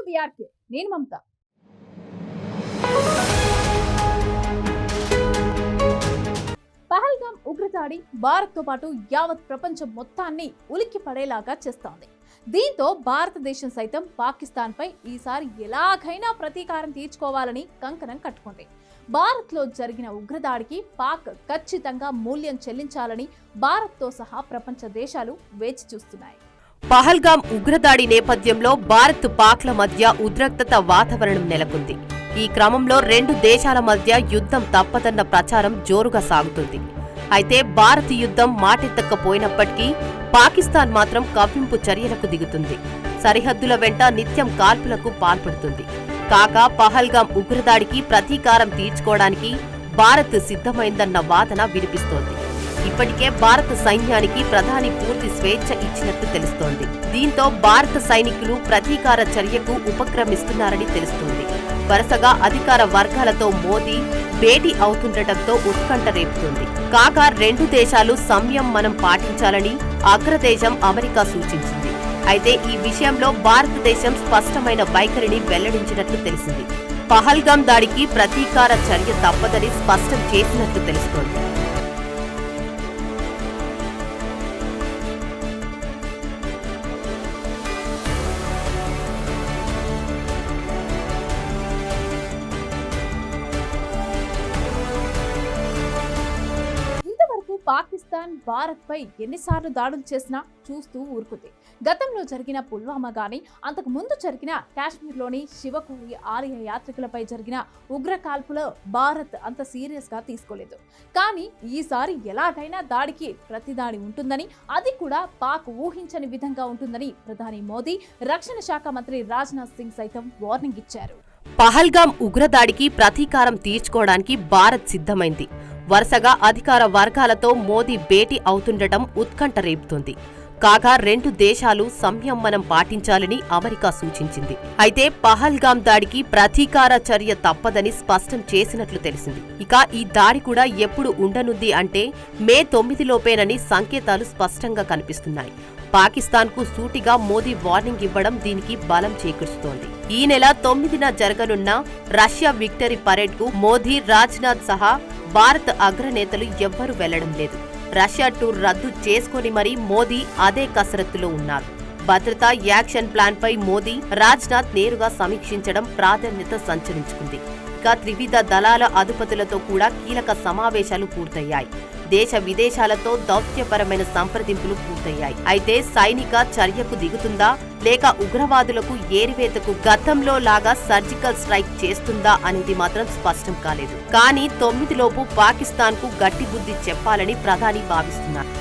BRK. నేను మమత. పహల్గామ్ ఉగ్రదాడి భారత్తో పాటు యావత్ ప్రపంచం మొత్తాన్ని ఉలిక్కి పడేలాగా చేస్తోంది. దీంతో భారతదేశం సైతం పాకిస్తాన్పై ఈసారి ఎలాగైనా ప్రతీకారం తీర్చుకోవాలని కంకణం కట్టుకుంది. భారత్లో జరిగిన ఉగ్రదాడికి పాక్ ఖచ్చితంగా మూల్యం చెల్లించాలని భారత్తో సహా ప్రపంచ దేశాలు వేచి చూస్తున్నాయి. పహల్గామ్ ఉగ్రదాడి నేపథ్యంలో భారత్ పాక్ల మధ్య ఉద్రిక్తత వాతావరణం నెలకొంది. ఈ క్రమంలో రెండు దేశాల మధ్య యుద్ధం తప్పదన్న ప్రచారం జోరుగా సాగుతుంది. అయితే భారత్ యుద్ధం మాటెత్తకపోయినప్పటికీ పాకిస్తాన్ మాత్రం కవ్వింపు చర్యలకు దిగుతుంది. సరిహద్దుల వెంట నిత్యం కాల్పులకు పాల్పడుతుంది. కాగా పహల్గామ్ ఉగ్రదాడికి ప్రతీకారం తీర్చుకోవడానికి భారత్ సిద్ధమైందన్న వాదన వినిపిస్తోంది. ఇప్పటికే భారత సైన్యానికి ప్రధాని పూర్తి స్వేచ్ఛ ఇచ్చినట్లు తెలుస్తోంది. దీంతో భారత సైనికులు ప్రతీకార చర్యకు ఉపక్రమిస్తున్నారని తెలుస్తోంది. వరుసగా అధికార వర్గాలతో మోదీ భేటీ అవుతుండటంతో ఉత్కంఠ రేపుతోంది. కాగా రెండు దేశాలు సంయమనం పాటించాలని అగ్రదేశం అమెరికా సూచించింది. అయితే ఈ విషయంలో భారతదేశం స్పష్టమైన వైఖరిని వెల్లడించినట్లు తెలిసింది. పహల్గామ్ దాడికి ప్రతీకార చర్య తప్పదని స్పష్టం చేసినట్లు తెలుస్తోంది. పాకిస్తాన్ భారత్ పై ఎన్నిసార్లు దాడులు చేసినా చూస్తూ ఊరుకుంది. గతంలో జరిగిన పుల్వామా గానీ, అంతకు ముందు జరిగిన కాశ్మీర్లోని శివపూరి ఆలయ యాత్రికులపై జరిగిన ఉగ్ర కాల్పులో భారత్ అంత సీరియస్ గా తీసుకోలేదు. కానీ ఈసారి ఎలాగైనా దాడికి ప్రతిదాడి ఉంటుందని, అది కూడా పాక్ ఊహించని విధంగా ఉంటుందని ప్రధాని మోదీ, రక్షణ శాఖ మంత్రి రాజ్నాథ్ సింగ్ సైతం వార్నింగ్ ఇచ్చారు. పహల్గామ్ ఉగ్రదాడికి ప్రతీకారం తీర్చుకోవడానికి భారత్ సిద్ధమైంది. వరుసగా అధికార వర్గాలతో మోదీ భేటీ అవుతుండటం ఉత్కంఠ రేపుతోంది. కాగా రెండు దేశాలు సంయమనం పాటించాలని అమెరికా సూచించింది. అయితే పహల్గామ్ దాడికి ప్రతీకార చర్య తప్పదని స్పష్టం చేసినట్లు తెలిసింది. ఇక ఈ దాడి కూడా ఎప్పుడు ఉండనుంది అంటే మే 9 లోపేనని సంకేతాలు స్పష్టంగా కనిపిస్తున్నాయి. పాకిస్తాన్కు సూటిగా మోదీ వార్నింగ్ ఇవ్వడం దీనికి బలం చేకూరుస్తోంది. ఈ నెల 9న జరగనున్న రష్యా విక్టరీ పరేడ్కు మోదీ, రాజ్నాథ్ సహా భారత అగ్రనేతలు ఎవ్వరూ వెళ్లడం లేదు. రష్యా టూర్ రద్దు చేసుకుని మరీ మోదీ అదే కసరత్తులో ఉన్నారు. భద్రతా యాక్షన్ ప్లాన్ పై మోదీ, రాజ్నాథ్ నేరుగా సమీక్షించడం ప్రాధాన్యత సంచరించుకుంది. ఇక త్రివిధ దళాల అధిపతులతో కూడా కీలక సమావేశాలు పూర్తయ్యాయి. దేశ విదేశాలతో దౌత్యపరమైన సంప్రదింపులు పూర్తయ్యాయి. అయితే సైనిక చర్యకు దిగుతుందా లేక ఉగ్రవాదులకు ఏరివేతకు గతంలో లాగా సర్జికల్ స్ట్రైక్ చేస్తుందా అనేది మాత్రం స్పష్టం కాలేదు. కానీ 9 లోపు పాకిస్తాన్కు గట్టి బుద్ధి చెప్పాలని ప్రధాని భావిస్తున్నారు.